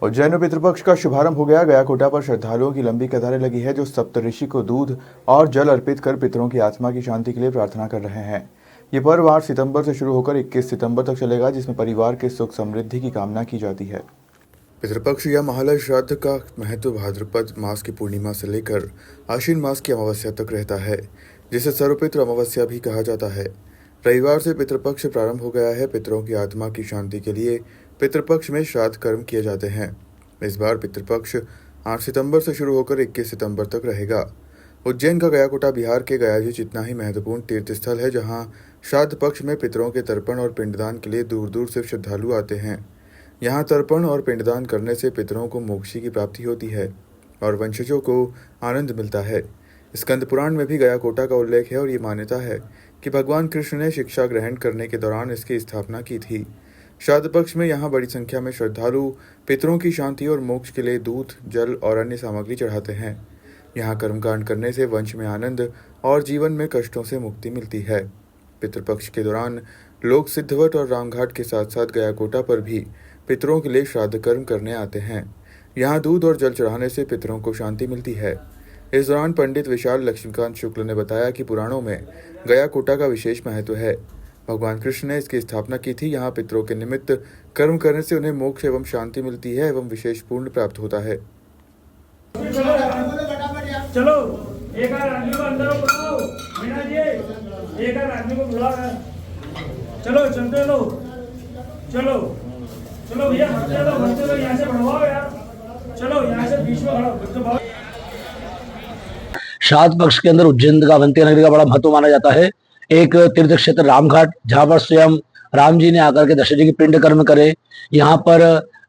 उज्जैन में पितृपक्ष का शुभारंभ हो गया। गयाकोटा पर श्रद्धालुओं की लंबी कतारें लगी है, जो सप्तऋषि को दूध और जल अर्पित कर पितरों की आत्मा की शांति के लिए प्रार्थना कर रहे हैं। ये पर्व 8 सितंबर से शुरू होकर 21 सितंबर तक चलेगा, जिसमें परिवार के सुख समृद्धि की कामना की जाती है। पितृपक्ष या महालय श्राद्ध का महत्व भाद्रपद मास की पूर्णिमा से लेकर आश्विन मास की अमावस्या तक रहता है, जिसे सर्वपितृ अमावस्या भी कहा जाता है। रविवार से पितृपक्ष प्रारंभ हो गया है। पितरों की आत्मा की शांति के लिए पितृपक्ष में श्राद्ध कर्म किए जाते हैं। इस बार पितृपक्ष 8 सितंबर से शुरू होकर 21 सितंबर तक रहेगा। उज्जैन का गयाकोटा बिहार के गयाजी जितना ही महत्वपूर्ण तीर्थ स्थल है, जहां श्राद्ध पक्ष में पितरों के तर्पण और पिंडदान के लिए दूर दूर से श्रद्धालु आते हैं। यहाँ तर्पण और पिंडदान करने से पितरों को मोक्ष की प्राप्ति होती है और वंशजों को आनंद मिलता है। स्कंद पुराण में भी गयाकोटा का उल्लेख है और ये मान्यता है कि भगवान कृष्ण ने शिक्षा ग्रहण करने के दौरान इसकी स्थापना की थी। श्राद्ध पक्ष में यहाँ बड़ी संख्या में श्रद्धालु पितरों की शांति और मोक्ष के लिए दूध, जल और अन्य सामग्री चढ़ाते हैं। यहाँ कर्मकांड करने से वंश में आनंद और जीवन में कष्टों से मुक्ति मिलती है। पितृपक्ष के दौरान लोग सिद्धवट और रामघाट के साथ साथ गयाकोटा पर भी पितरों के लिए श्राद्ध कर्म करने आते हैं। यहाँ दूध और जल चढ़ाने से पितरों को शांति मिलती है। इस दौरान पंडित विशाल लक्ष्मीकांत शुक्ल ने बताया कि पुराणों में गयाकोटा का विशेष महत्व है। भगवान कृष्ण ने इसकी स्थापना की थी। यहाँ पितरों के निमित्त कर्म करने से उन्हें मोक्ष एवं शांति मिलती है एवं विशेष पुण्य प्राप्त होता है। चलो एक आदमी को अंदर बुलाओ, मीना जी एक आदमी को बुलाओ। चलो चलते लो, चलो चलो भैया चलो यहाँ से बढ़वाओ यार। चलो यहाँ से बीच में खड़ा। श्राद्ध पक्ष के अंदर उज्जैन का अवंती नगरी का बड़ा महत्व माना जाता है। एक तीर्थ क्षेत्र रामघाट, जहाँ पर स्वयं राम जी ने आकर के दशरथ जी की पिंड कर्म करे। यहाँ पर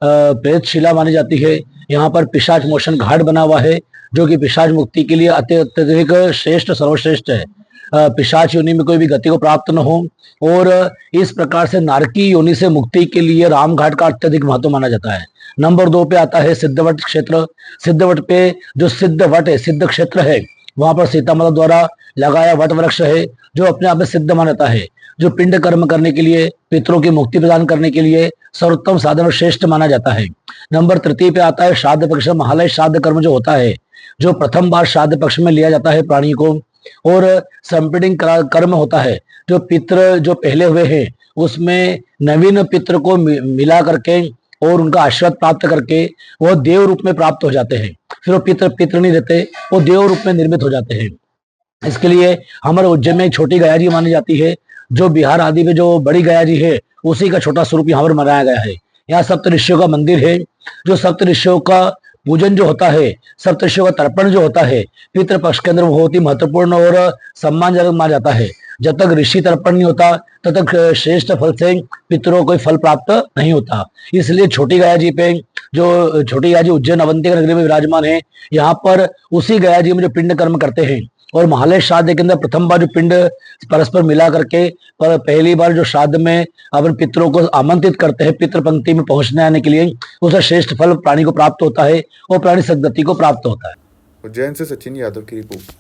प्रेत शिला मानी जाती है। यहाँ पर पिशाच मोशन घाट बना हुआ है, जो कि पिशाच मुक्ति के लिए अत्यधिक श्रेष्ठ सर्वश्रेष्ठ है। पिशाच योनि में कोई भी गति को प्राप्त न हो और इस प्रकार से नारकी योनि से मुक्ति के लिए रामघाट का अत्यधिक महत्व माना जाता है। नंबर 2 पे आता है सिद्धवट क्षेत्र। सिद्धवट पे जो सिद्धवट है, सिद्ध क्षेत्र है, वहां पर सीता माता द्वारा लगाया वट वृक्ष है, जो अपने आप में सिद्ध मानता है, जो पिंड कर्म करने के लिए, पितरों की मुक्ति प्रदान करने के लिए सर्वोत्तम साधन और श्रेष्ठ माना जाता है। नंबर 3 पे आता है श्राद्ध पक्ष। महालय श्राद्ध कर्म जो होता है, जो प्रथम बार श्राद्ध पक्ष में लिया जाता है प्राणी को, और संपीडिंग कर्म होता है। जो पितृ जो पहले हुए हैं उसमें नवीन पितृ को मिला करके और उनका आशीर्वाद प्राप्त करके वो देव रूप में प्राप्त हो जाते हैं। फिर वो पितृ नहीं रहते, वो देव रूप में निर्मित हो जाते हैं। इसके लिए हमारे उज्जैन में एक छोटी गया जी मानी जाती है। जो बिहार आदि में जो बड़ी गया जी है, उसी का छोटा स्वरूप यहाँ पर मनाया गया है। यहाँ सप्तऋषियों का मंदिर है। जो सप्तऋषियों का पूजन जो होता है, सप्तऋषियों का तर्पण जो होता है पितृपक्ष के अंदर, वो बहुत ही महत्वपूर्ण और सम्मानजनक माना जाता है। जब तक ऋषि तर्पण नहीं होता तब तक श्रेष्ठ फल से पितरों को फल प्राप्त नहीं होता। इसलिए छोटी गया जी पे, जो छोटी गया जी उज्जैन अवंती नगरी में विराजमान है, यहाँ पर उसी गया जी में जो पिंड कर्म करते हैं और महालय श्राद्ध के अंदर प्रथम बार जो पिंड परस्पर मिला करके पर पहली बार जो श्राद्ध में अपन पितरों को आमंत्रित करते हैं पितृ पंक्ति में पहुंचने आने के लिए, उसे श्रेष्ठ फल प्राणी को प्राप्त होता है और प्राणी सदगति को प्राप्त होता है। उज्जैन से सचिन यादव की रिपोर्ट।